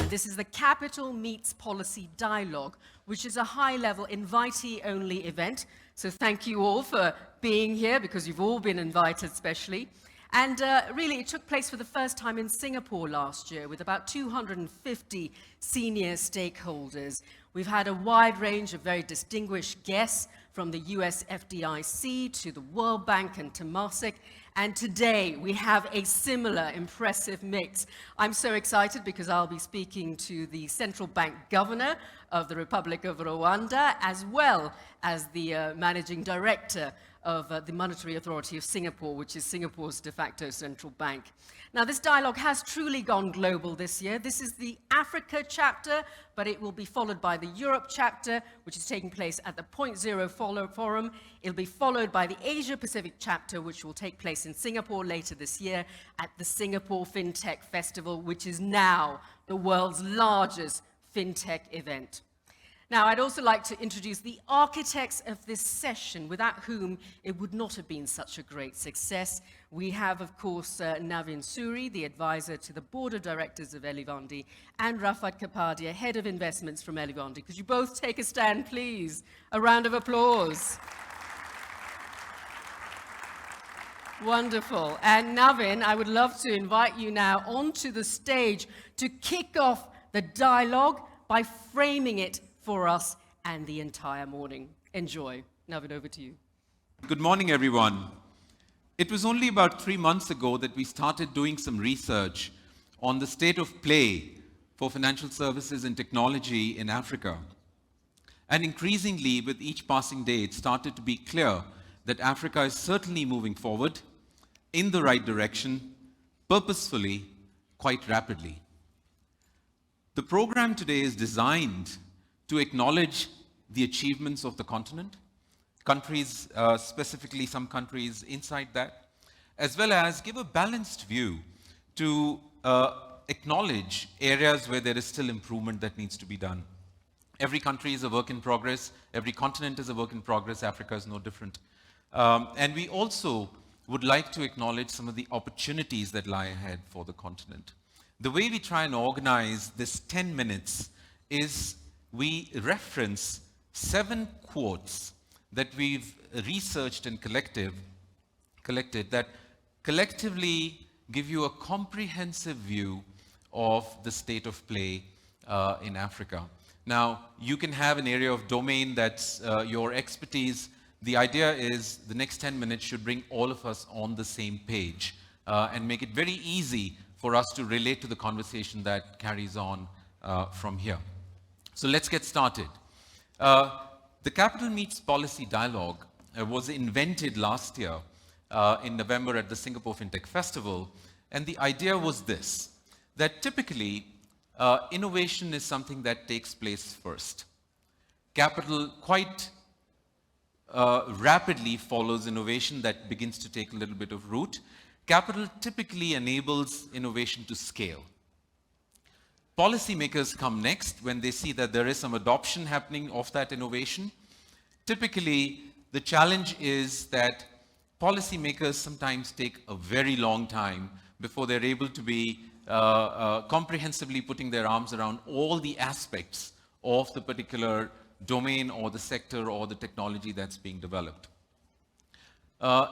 This is the Capital Meets Policy Dialogue, which is a high-level, invitee-only event. So thank you all for being here, because you've all been invited specially. And really, it took place for the first time in Singapore last year with about 250 senior stakeholders. We've had a wide range of very distinguished guests, from the US FDIC to the World Bank and Temasek. And today we have a similar impressive mix. I'm so excited because I'll be speaking to the central bank governor of the Republic of Rwanda, as well as the managing director of the Monetary Authority of Singapore, which is Singapore's de facto central bank. Now, this dialogue has truly gone global this year. This is the Africa chapter, but it will be followed by the Europe chapter, which is taking place at the Point Zero Forum. It'll be followed by the Asia Pacific chapter, which will take place in Singapore later this year at the Singapore FinTech Festival, which is now the world's largest FinTech event. Now, I'd also like to introduce the architects of this session, without whom it would not have been such a great success. We have, of course, Navin Suri, the advisor to the board of directors of Elevandi, and Rafat Kapadia, head of investments from Elevandi. Could you both take a stand, please? A round of applause. Wonderful. And Navin, I would love to invite you now onto the stage to kick off the dialogue by framing it for us and the entire morning. Enjoy. Navin, over to you. Good morning, everyone. It was only about 3 months ago that we started doing some research on the state of play for financial services and technology in Africa. And increasingly, with each passing day, it started to be clear that Africa is certainly moving forward in the right direction, purposefully, quite rapidly. The program today is designed to acknowledge the achievements of the continent, countries, specifically some countries inside that, as well as give a balanced view to acknowledge areas where there is still improvement that needs to be done. Every country is a work in progress, every continent is a work in progress, Africa is no different. And we also would like to acknowledge some of the opportunities that lie ahead for the continent. The way we try and organize this 10 minutes is we reference 7 quotes that we've researched and collected that collectively give you a comprehensive view of the state of play in Africa. Now, you can have an area of domain that's your expertise. The idea is the next 10 minutes should bring all of us on the same page and make it very easy for us to relate to the conversation that carries on from here. So let's get started. The Capital Meets Policy Dialogue was invented last year in November at the Singapore FinTech Festival. And the idea was this, that typically innovation is something that takes place first. Capital quite rapidly follows innovation that begins to take a little bit of root. Capital typically enables innovation to scale. Policymakers come next when they see that there is some adoption happening of that innovation. Typically, the challenge is that policymakers sometimes take a very long time before they're able to be comprehensively putting their arms around all the aspects of the particular domain or the sector or the technology that's being developed.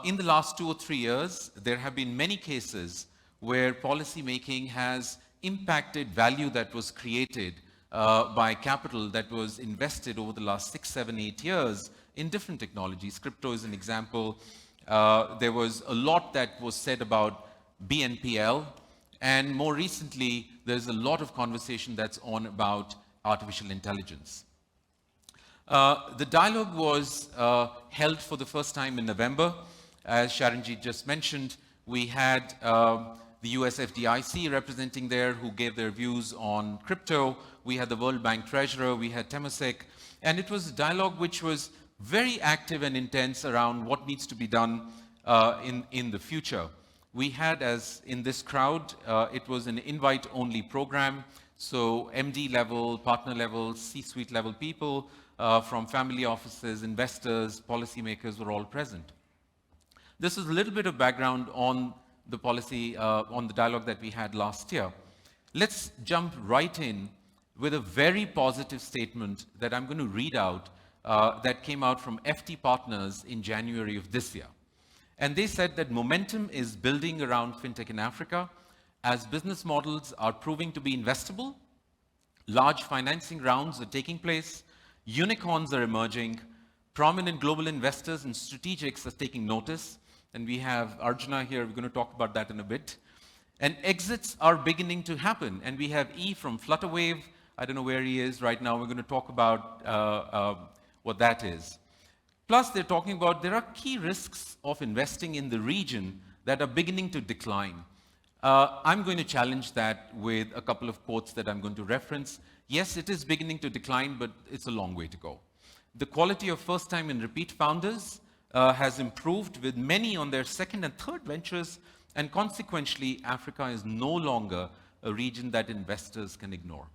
In the last 2 or 3 years, there have been many cases where policymaking has impacted value that was created by capital that was invested over the last 6, 7, 8 years in different technologies. Crypto is an example. There was a lot that was said about BNPL, and more recently, there's a lot of conversation that's on about artificial intelligence. The dialogue was held for the first time in November. As Sharonji just mentioned, we had the US FDIC representing there who gave their views on crypto. We had the World Bank Treasurer, we had Temasek, and it was a dialogue which was very active and intense around what needs to be done in the future. We had, as in this crowd, it was an invite-only program, so MD level, partner level, C-suite level people from family offices, investors, policymakers were all present. This is a little bit of background on the policy, on the dialogue that we had last year. Let's jump right in with a very positive statement that I'm going to read out that came out from FT Partners in January of this year. And they said that momentum is building around fintech in Africa as business models are proving to be investable, large financing rounds are taking place, unicorns are emerging, prominent global investors and strategics are taking notice, and we have Arjuna here, we're going to talk about that in a bit. And exits are beginning to happen, and we have E from Flutterwave. I don't know where he is right now. We're going to talk about what that is. Plus, they're talking about there are key risks of investing in the region that are beginning to decline. I'm going to challenge that with a couple of quotes that I'm going to reference. Yes, it is beginning to decline, but it's a long way to go. The quality of first-time and repeat founders has improved, with many on their second and third ventures, and consequently, Africa is no longer a region that investors can ignore.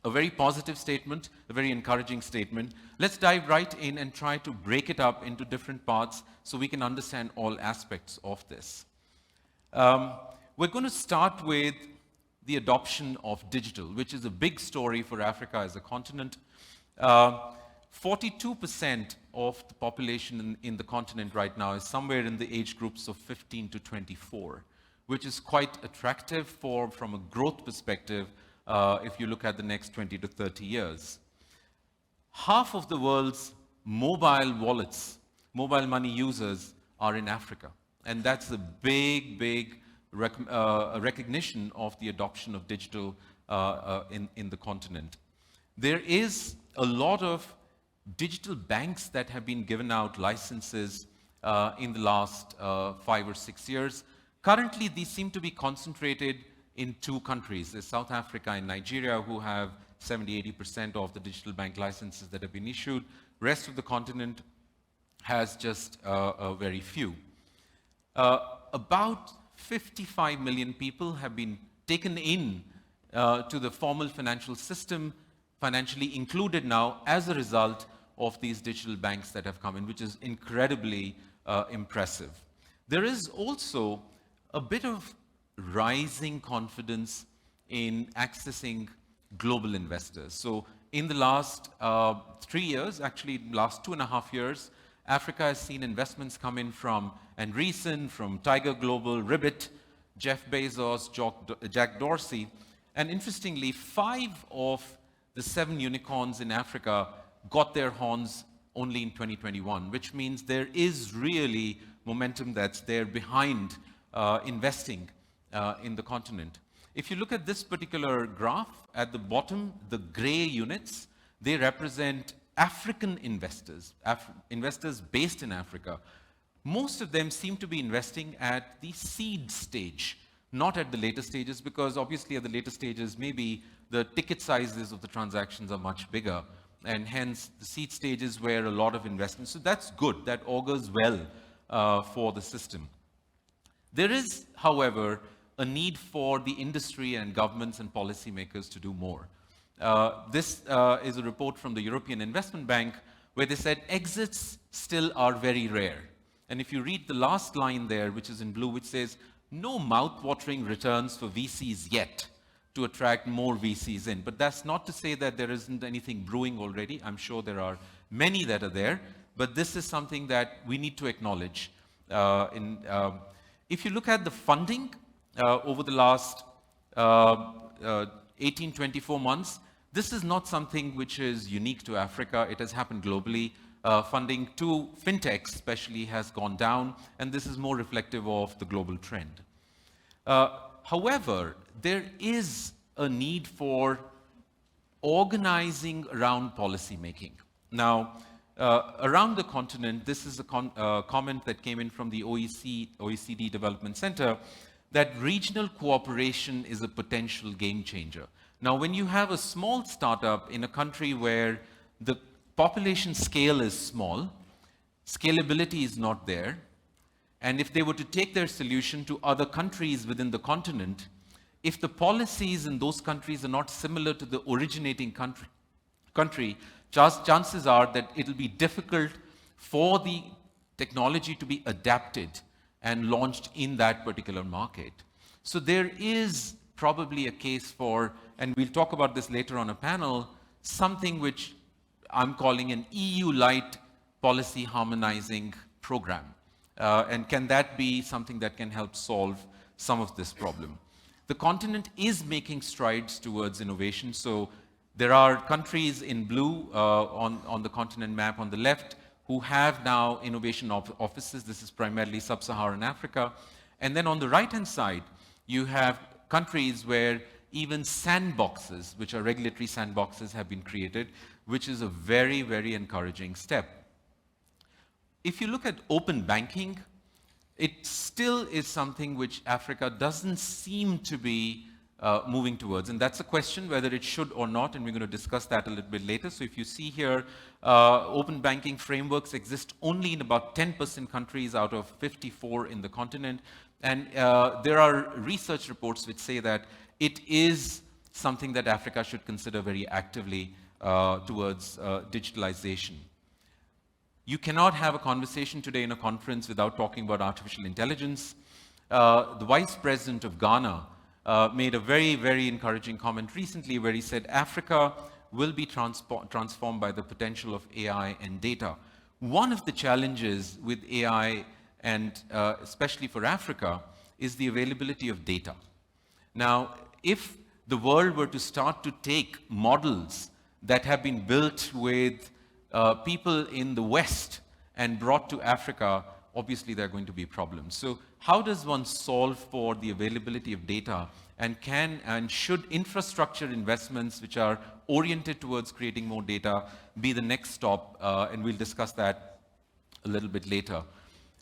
A very positive statement, a very encouraging statement. Let's dive right in and try to break it up into different parts so we can understand all aspects of this. We're going to start with the adoption of digital, which is a big story for Africa as a continent. 42% of the population in the continent right now is somewhere in the age groups of 15 to 24, which is quite attractive from a growth perspective if you look at the next 20 to 30 years. Half of the world's mobile wallets, mobile money users, are in Africa. And that's a big recognition of the adoption of digital in the continent. There is a lot of digital banks that have been given out licenses in the last 5 or 6 years. Currently, these seem to be concentrated in 2 countries. There's South Africa and Nigeria, who have 70-80% of the digital bank licenses that have been issued. Rest of the continent has just very few. About 55 million people have been taken in to the formal financial system, financially included now as a result of these digital banks that have come in, which is incredibly impressive. There is also a bit of rising confidence in accessing global investors. So in the last 3 years, actually last 2.5 years, Africa has seen investments come in from Andreessen, from Tiger Global, Ribbit, Jeff Bezos, Jack Dorsey. And interestingly, 5 of the 7 unicorns in Africa got their horns only in 2021, which means there is really momentum that's there behind investing in the continent. If you look at this particular graph, at the bottom, the gray units, they represent African investors, investors based in Africa. Most of them seem to be investing at the seed stage, not at the later stages, because obviously at the later stages, maybe the ticket sizes of the transactions are much bigger, and hence the seed stage is where a lot of investment. So that's good. That augurs well for the system. There is, however, a need for the industry and governments and policymakers to do more. This is a report from the European Investment Bank where they said exits still are very rare. And if you read the last line there, which is in blue, which says, no mouth-watering returns for VCs yet to attract more VCs in. But that's not to say that there isn't anything brewing already. I'm sure there are many that are there. But this is something that we need to acknowledge. If you look at the funding over the last 18, 24 months, this is not something which is unique to Africa. It has happened globally. Funding to FinTech especially has gone down, and this is more reflective of the global trend. However, there is a need for organizing around policy making. Now, around the continent, this is a comment that came in from the OECD Development Center, that regional cooperation is a potential game changer. Now, when you have a small startup in a country where the population scale is small, scalability is not there, and if they were to take their solution to other countries within the continent, if the policies in those countries are not similar to the originating country, chances are that it'll be difficult for the technology to be adapted and launched in that particular market. So there is probably a case for, and we'll talk about this later on a panel, something which I'm calling an EU-light policy harmonizing program. And can that be something that can help solve some of this problem? The continent is making strides towards innovation. So there are countries in blue on the continent map on the left who have now innovation offices. This is primarily sub-Saharan Africa. And then on the right-hand side, you have countries where even sandboxes, which are regulatory sandboxes, have been created, which is a very, very encouraging step. If you look at open banking, it still is something which Africa doesn't seem to be moving towards. And that's a question whether it should or not, and we're going to discuss that a little bit later. So if you see here, open banking frameworks exist only in about 10% countries out of 54 in the continent. And there are research reports which say that it is something that Africa should consider very actively towards digitalization. You cannot have a conversation today in a conference without talking about artificial intelligence. The Vice President of Ghana made a very, very encouraging comment recently where he said Africa will be transformed by the potential of AI and data. One of the challenges with AI, and especially for Africa, is the availability of data. Now, if the world were to start to take models that have been built with people in the West and brought to Africa, obviously there are going to be problems. So how does one solve for the availability of data, and can and should infrastructure investments which are oriented towards creating more data be the next stop? And we'll discuss that a little bit later.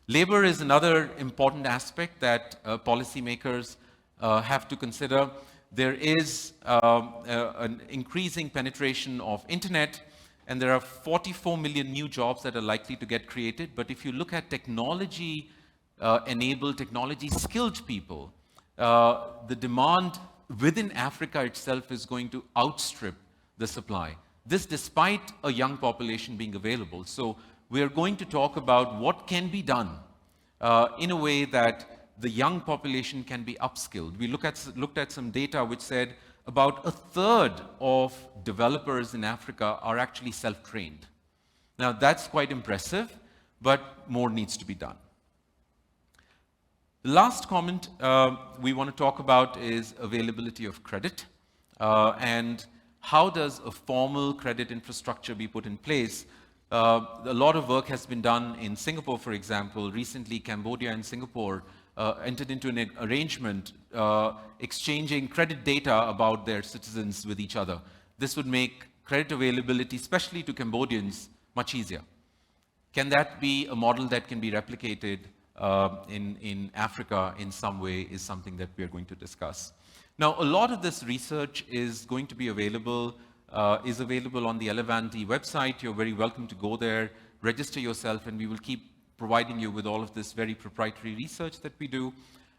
Labor is another important aspect that policymakers have to consider. There is an increasing penetration of internet, and there are 44 million new jobs that are likely to get created. But if you look at technology-enabled, technology-skilled people, the demand within Africa itself is going to outstrip the supply. This despite a young population being available. So we are going to talk about what can be done in a way that the young population can be upskilled. We looked at some data which said about 1/3 of developers in Africa are actually self-trained. Now that's quite impressive, but more needs to be done. The last comment we want to talk about is availability of credit, and how does a formal credit infrastructure be put in place. A lot of work has been done in Singapore, for example. Recently, Cambodia and Singapore entered into an arrangement exchanging credit data about their citizens with each other. This would make credit availability, especially to Cambodians, much easier. Can that be a model that can be replicated in Africa in some way, is something that we are going to discuss. Now, a lot of this research is going to be available, on the Elevandi website. You're very welcome to go there, register yourself, and we will keep providing you with all of this very proprietary research that we do.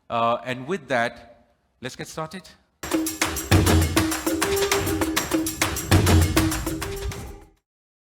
And with that, let's get started.